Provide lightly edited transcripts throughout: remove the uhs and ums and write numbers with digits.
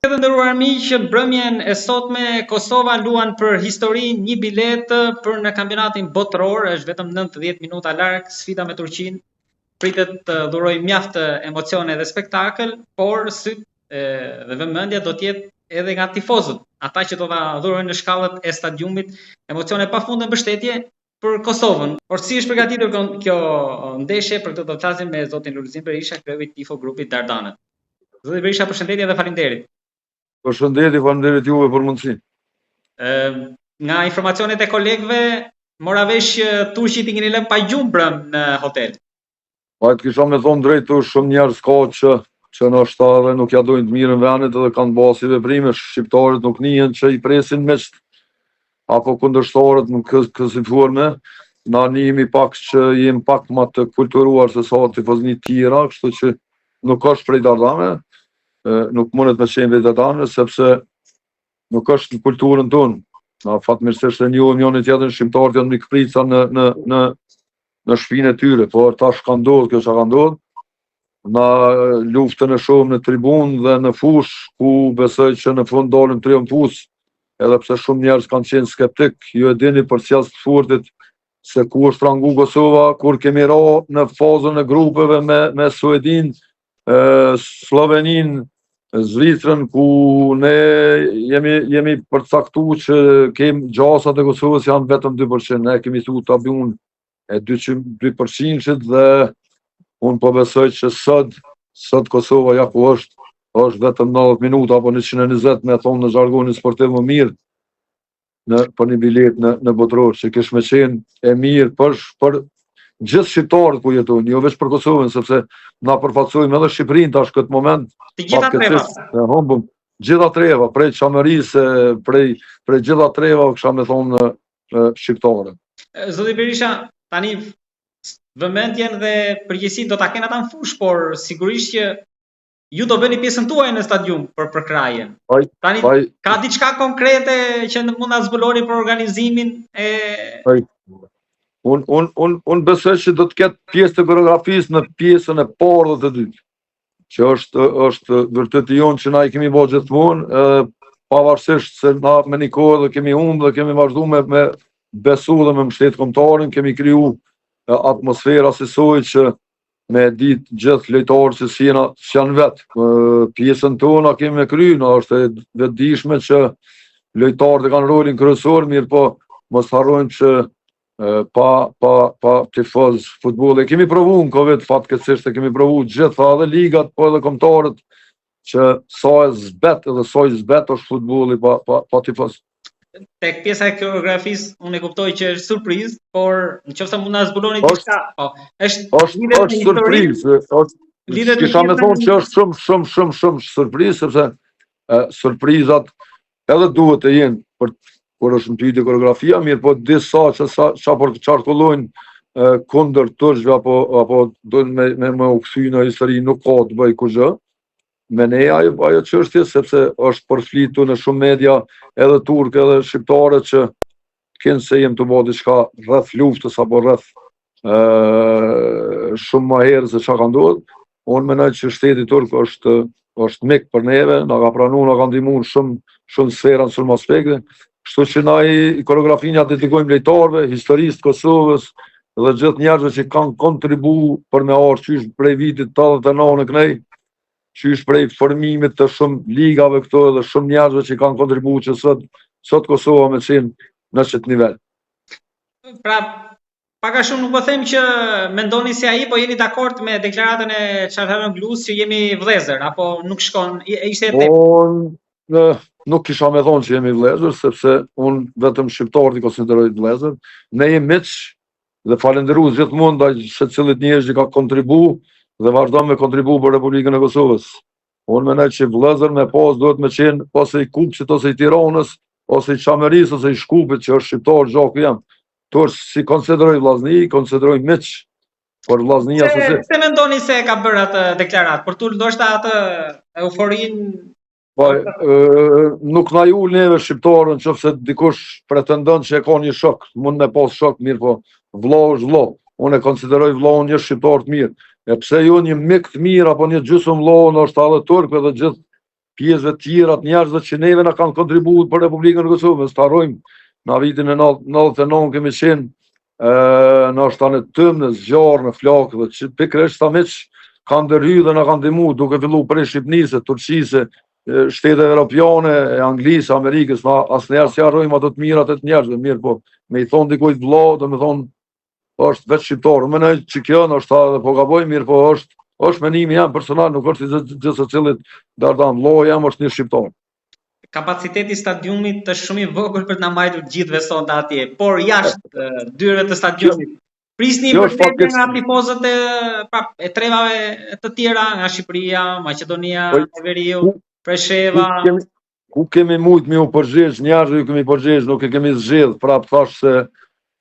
Të nderuar miq, mbrëmjen e sotme Kosova luan për histori një biletë për në kampionatin botëror, është vetëm 90 minuta larg sfida me Turqinë. Pritet të dhuroj mjaft emocione dhe spektakël, por syt dhe vëmendja do të jetë edhe nga tifozët, ata që do ta dhurojnë në shkallët e stadiumit, emocione pafundme mbështetje për Kosovën. Por si është përgatitur kjo ndeshje, për këtë do të flasim me zotin Lulzim Berisha, kreu i tifo grupit Dardanët. Zoti Berisha, përshëndetje dhe faleminderit. Përshëndetje, faleminderit juve për mundësinë. Nga informacionet e kolegëve, mora vesh turqit i keni lënë pa gjumbrëm në hotel. Pa të kisha me thonë drejtë, shumë njerëz ka që në shtarë nuk ja dojnë të mirën venit edhe kanë basi veprime, shqiptarët nuk njihen që i presin meqt, apo kundërshtarët në kësi forme, na njihemi pak që jem pak më të kulturuar se sa tifozni tjera, kështu që nuk është prej Dardanëve, nuk mundet me qenë vetë Dardanëve, sepse nuk është në kulturën tonë. Na fatmirësisht e njohim njëri tjetrin, shqiptarët janë mikprica në shtëpinë e tyre, por tash ka ndodhur kjo çka ka ndodhur. Na luftën e shohim në tribunë dhe në fush, ku besoj që në fund dalim triumfues, edhe pse shumë njerëz kanë qenë skeptik, ju e dini për çast të furtit se ku është rangu Kosova kur kemi ra në fazën e grupeve me Suedin, Slovenin, Zvicrën, ku ne jemi përcaktuar që kemi gjasat e Kosovës janë vetëm 2%, ne kemi thu ta bëjmë e 2% dhe unë po besoj që sot Kosova ja ku është vetëm 90 minuta apo 120 me thonë në zhargonin sportiv më mirë për një bilet në botëror, që kish me qenë e mirë për gjithë shqiptarët ku jetojnë, jo veç për Kosovën, sepse na përfaqësojmë edhe Shqipërinë tash këtë moment. Të gjitha treva. Humbëm gjitha treva, prej çamerisë, prej gjitha treva, kisha me thonë shqiptare. Zoti Berisha, tani vëmendjen dhe përgjegjësinë do ta kenë ata në fush, por sigurisht që ju do bëni pjesën tuaj në stadium për krajen. Tani ka diçka konkrete që mund ta zbuloni për organizimin e Unë besoj që do të ketë pjesë të koreografisë në pjesën e parë dhe të dytë, që është vërtet jonë që na i kemi bërë gjithmonë, pavarësisht se na me një kohë dhe kemi humbë dhe kemi vazhdu me besu dhe me mbështet kombëtarin, kemi kriju atmosfera asoj që me ditë gjithë lojtarët që janë vetë. Pjesën tona kemi me kryu, është e vetëdijshme që lojtarët e kanë rolin kryesor, mirë po mos harrojmë që pa tifoz futbolli. Kemi provu në Covid, fatkeqësisht kemi provu gjitha edhe ligat, po edhe kombëtarët, që sa e zbet edhe sa i zbet është futbolli pa tifoz. Tek pjesa e koreografisë, unë e kuptoj që është surprizë, por nëse mund na zbuloni diçka, është surprizë. Kisha me thonë që është shumë surprizë, sepse surprizat edhe duhet të jenë kur është në pyetje koreografia, mirë po disa që qarkullojnë kundër turqve apo dojnë me u kthy në histori, nuk ka të bëj kurrë me ne ajo çështje, sepse është përflitur në shumë media edhe turke edhe shqiptare që kënë se jem të bëjë diçka rreth luftës apo rreth shumë më herë se çka ka ndodhur. Unë mendoj që shteti turk është mik për neve, na ka pranuar, na ka ndihmuar shumë sfera, shumë aspekte. Kështu që na i koreografinë ja dedikojmë lojtarëve, historisë të Kosovës dhe gjithë njerëzve që kanë kontribuar për me ardhur qysh prej vitit 89 në kënej, qysh prej formimit të shumë ligave këto dhe shumë njerëzve që kanë kontribuar që sot Kosova me qenë në çet nivel. Pra, pak a shumë nuk po them që mendoni si ai, po jeni dakord me deklaratën e Çarhanoglu's që jemi vëllezër, apo nuk shkon, ishte e Nuk kisha me thonë që jemi vëllezër, sepse unë vetëm shqiptarët i konsideroj vëllezër. Ne jemi miq dhe falenderues gjithmonë ndaj secilit njerëz që ka kontribuar dhe vazhdon me kontribu për Republikën e Kosovës. Unë mendoj që vëllezër me pas duhet me qenë ose i Kupçit, ose i Tiranës, ose i Çamerisë, ose i Shkupit, që është shqiptar gjaku jam. Tur si konsideroj vllazni, konsideroj miq, por vllaznia se mendoni se ka bërë atë deklaratë për tu ndoshta atë euforinë. Nuk na ju neve shqiptarën, nëse dikush pretendon që e ka një shok, mund me pas shok, mirë po vëlla është vëlla. Unë e konsideroj vëllaun një shqiptar të mirë. E pse jo një mik të mirë apo një gjysmë vëlla, është edhe turk edhe gjithë pjesëve tjera të njerëzve që neve na kanë kontribuar për Republikën e Kosovës. Ta harrojmë, na vitin e 99 kemi qenë në ashtan e tëmë, në zgjarë, në flakë, dhe që pikërisht ta miq kanë ndërhyrë dhe na kanë ndihmuar duke filluar prej Shqipnisë, Turqisë, shtete europiane, Anglisë, Amerikës, na asnjëherë si harrojmë ato të mirat e të njerëzve, mirë po, me i thonë dikujt vëlla, do me thonë, është vetë shqiptar. Më nëjë që kjo në është dhe po gaboj, mirë po është menimi jam personal, nuk është i gjithë së cilit dardan, vëlla jam është një shqiptar. Kapaciteti i stadiumit është shumë i vogël për të na mbajtur gjithëve sot atje, por jashtë dyrave të stadiumit. Prisni përshëndetje nga tifozët e trevave të tjera, nga Shqipëria, Maqedonia, Veriu, Presheva. Ku kemi mujt me u përgjegjë, njerëzve ju kemi përgjegjë, nuk e kemi zgjedh, prap thash se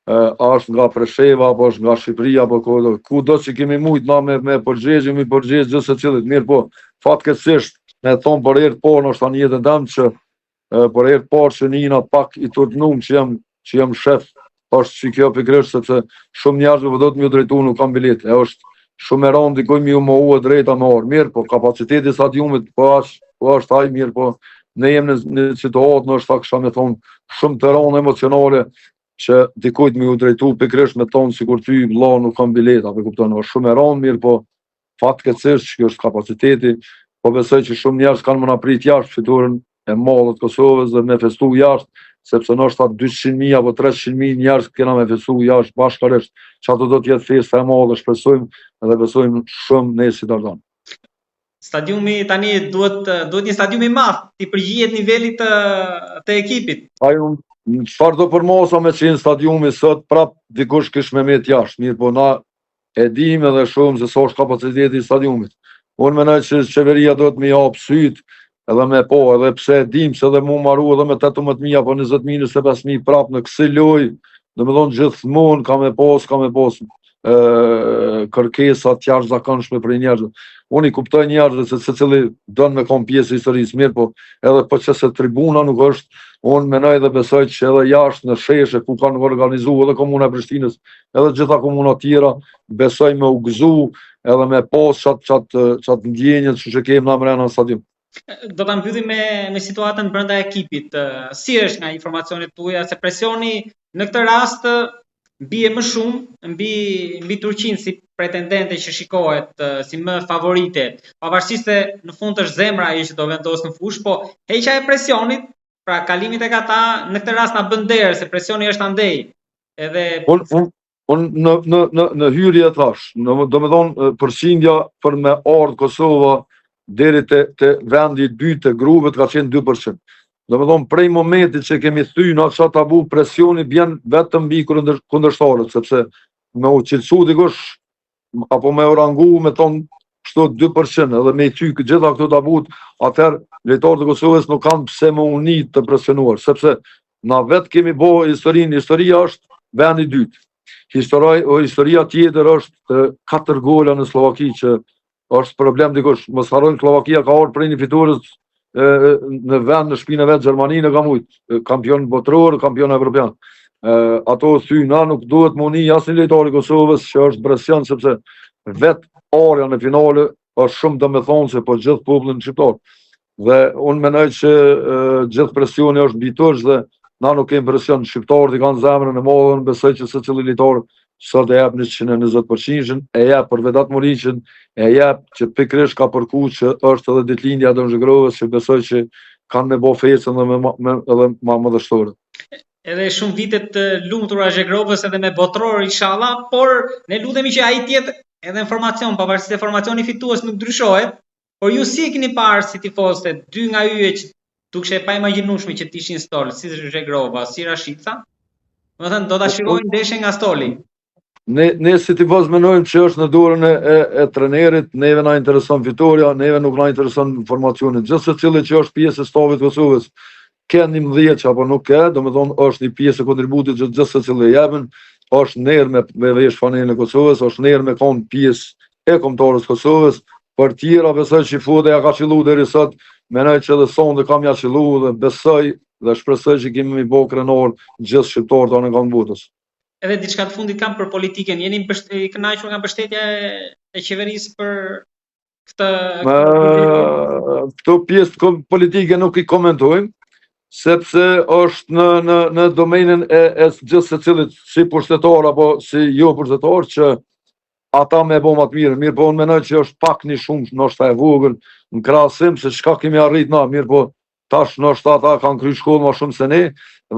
është nga Presheva, apo është nga Shqipëria, apo ku do që kemi mujt na me përgjegjë, mi përgjegjë gjithë se cilit, mirë po, fatkeqësisht, me thonë për herë po, në është ta një jetën dam që për herë parë që njëna pak i turpnum që jam shef, është që kjo pikërisht sepse shumë njerëzve do të më drejtu nuk kam bilet. Është shumë e rëndë dikoj më u drejta me orë. Mirë, po kapaciteti i stadiumit po është ai, mirë, po ne jemi në situatë në është kisha me thonë shumë të rëndë emocionale që dikujt më u drejtu pikërisht me thonë sikur ty vëlla nuk kam bilet, apo kupton, është shumë e rëndë, mirë, po fatkeqësisht që është kapaciteti, po besoj që shumë njerëz kanë më na prit jashtë fiturin e madhe të Kosovës dhe me festu jashtë, sepse nështë 200.000 apo 300.000 njerëz kena me festu jashtë bashkarisht, që ato do t'jetë festa e madhe, shpresojmë edhe besojmë shumë ne si dardan. Stadiumi tani duhet një stadium i madh, t'i përgjihet nivelit të ekipit. Çfarë do përmosa me qenë stadiumi sot, prap dikush kish me met jashtë, mirë po na e dim edhe shumë se sa është kapaciteti i stadiumit. Unë mendoj që qeveria do të më jap syt edhe me po, edhe pse e dim se edhe mu maru edhe me 18.000 apo 20.000, 25.000 prap në kësi loj, dhe me thonë gjithmonë ka me pos kërkesa të jashtëzakonshme për njerëzve. Unë i kuptoj njerëzve se secili don me kon pjesë historisë, mirë, po edhe po që se tribuna nuk është, unë menoj dhe besoj që edhe jashtë në sheshe ku kanë organizuar edhe komuna e Prishtinës, edhe gjitha komuna tjera, besoj me u gëzu edhe me pos qatë ndjenjët që kemi në mrena në stadium. Do ta mbyllim me situatën brenda ekipit. Si është nga informacionet tuaja se presioni në këtë rast bie më shumë mbi Turqinë si pretendente që shikohet si më favorite, pavarësisht se në fund është zemra ajo që do vendos në fushë, po heqja e presionit, pra kalimi tek ata në këtë rast na bën derë se presioni është andej. Edhe unë në hyrje thash, domethënë përqindja për me ardhur Kosova deri te vendi i dytë të grupit ka qenë 2%. Domethënë prej momentit që kemi thyer në atë tabu, presioni bjen vetëm mbi kundërshtarët, sepse me u cilësu dikush apo me orangu me ton kështu 2% edhe me ty gjitha këto tabut, atëherë lojtarët e Kosovës nuk kanë pse më uni të presionuar, sepse na vetë kemi bo historinë, historia është vendi i dytë. Historia tjetër është 4 gola në Slovaki që është problem dikush. Mos harrojmë Slovakia ka ardhur prej një fitures në vend në shtëpinë e vet Gjermaninë ka mujt kampion botror, kampion evropian. Ato thyna nuk duhet më uni asnjë lojtar i Kosovës që është presion sepse vet area në finale është shumë domethënëse për gjithë popullin shqiptar. Dhe unë mendoj që gjithë presioni është mbi tush dhe na nuk kemi presion, shqiptarët i kanë zemrën e madhe, besoj që secili lojtar sot e jep 120%, e jep për Vedat Muriqin, e jep që pikërisht ka përku që është edhe ditëlindja e Dëmzhëgrovës, që besoj që kanë me bo fecën edhe ma mëdhështore. Edhe shumë vitet të lumtura Zhegrovës edhe me botror inshallah, por ne lutemi që ai të jetë edhe informacion, pavarësisht se informacioni fitues nuk ndryshohet, por ju si e keni parë si tifozë, dy nga yje që dukshte pa imagjinueshme që të ishin stol, si Zhegrova, si Rashica, domethënë do ta shikojnë ndeshjen nga stoli. Ne si tifoz mendojmë që është në dorën e trenerit, neve na intereson fitoria, neve nuk na intereson informacioni. Gjithë secili që është pjesë e stafit të Kosovës, ka 11 apo nuk ka, domethënë është një pjesë e kontributit që gjithë secili japin, është nerë me vesh fanelën e Kosovës, është nerë me kon pjesë e kombëtarës Kosovës, për tjera besoj që fude ja ka qellu deri sot, mendoj që edhe sonde kam ja qellu dhe besoj dhe shpresoj që kemi më bë krenar gjithë shqiptarët anë nga botës. Edhe diçka të fundit kam për politikën. Jeni i kënaqur nga mbështetja e qeverisë për Këto pjesë politike nuk i komentojmë, sepse është në domenën e gjithë se cilit si pushtetar apo si jo pushtetar që ata me bo më të mirë po unë menoj që është pak një shumë nështë e vogël në krahasim se çka kemi arrit na, mirë po tash nështë ata kanë kry shkollë më shumë se ne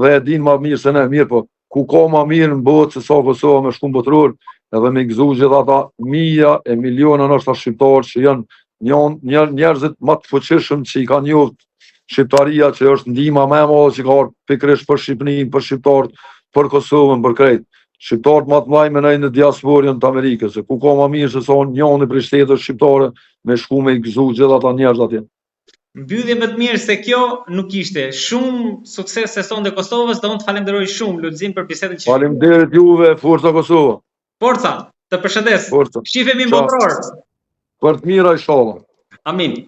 dhe e din më mirë se ne, mirë po ku ka më mirë në botë se sa Kosova me shkumë botror edhe me gëzu gjithë ata mija e miliona nështë shqiptarë që janë njerëzit më të fuqishëm që i kanë njoft Shqiptaria që është ndihma më e madhe që ka ardhur pikërisht për Shqipërinë, për shqiptarët, për Kosovën, për krejt. Shqiptarët më të mëdhenj mendoj në diasporën të Amerikës, se ku ka më mirë se sa njëri prej shteteve shqiptare me shku me gëzu gjithë ata njerëz atje. Mbyllje më të mirë se kjo nuk ishte. Shumë sukses se sonte Kosovës, do të falenderoj shumë Lulzim për bisedën që. Faleminderit juve, forca Kosova. Forca, të përshëndes. Forca. Shifemi në botror. Për të mira inshallah. Amin.